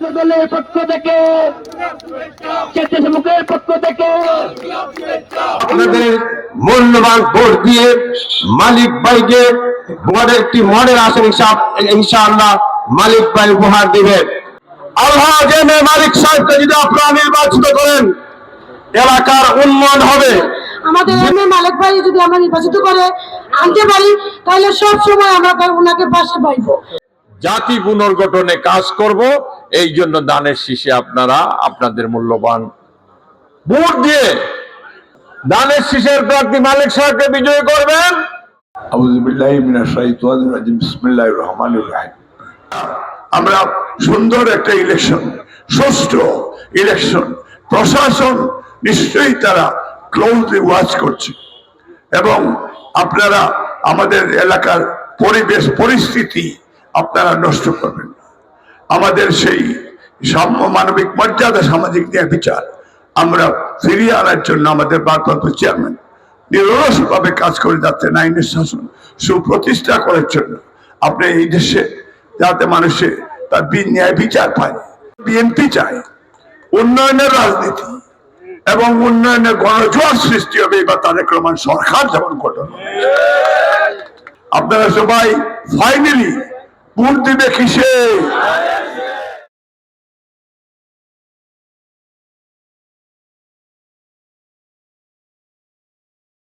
দলের পক্ষ থেকে, স্বেচ্ছাসেবকের পক্ষ থেকে আপনাদের মূল্যবান ভোট দিয়ে মালিক ভাইকে একটি মডেল আসন ইনশাআল্লাহ মালিক ভাই উপহার দিবেন। আল্লাহ জেনে মালিক সাহেবকে যদি আপনারা নির্বাচিত করেন, এলাকার উন্নয়ন হবে। আমাদের এম এ মালিক ভাই যদি আমরা নির্বাচিত করে আনতে পারি, তাহলে সব সময় আমরা ওনাকে পাশে পাইব। জাতি পুনর্গঠনে কাজ করব, এই জন্য দানের শীষে আপনারা আপনাদের মূল্যবান ভোট দিয়ে দানের শীষের প্রার্থী মালিক সাহেবকে বিজয়ী করবেন। আউযু বিল্লাহি মিনাশ শাইতানির রাজিম, বিসমিল্লাহির রহমানির রহিম। আমরা সুন্দর একটা ইলেকশন, সুষ্ঠু ইলেকশন, প্রশাসন নিশ্চয়ই তারা ক্লোজলি ওয়াচ করছে এবং আপনারা আমাদের এলাকার পরিবেশ পরিস্থিতি আপনারা নষ্ট করবেন না। আমাদের সেই সাম্য, মানবিক মর্যাদা, সামাজিক ন্যায় বিচার আমরা ফিরিয়ে আনার জন্য আমাদের ভারপ্রাপ্ত চেয়ারম্যান নিরলসভাবে কাজ করে যাচ্ছেন। আইনের শাসন সুপ্রতিষ্ঠা করার জন্য আপনি এই দেশে যাতে মানুষে তার ন্যায় বিচার পায়। বিএনপি চায় উন্নয়নের রাজনীতি এবং উন্নয়নের গণজোয়ার সৃষ্টি হবে। এবার তারেক রহমান সরকার যেমন গঠন, আপনারা সবাই ফাইনালি ভোট দিবে কিসে?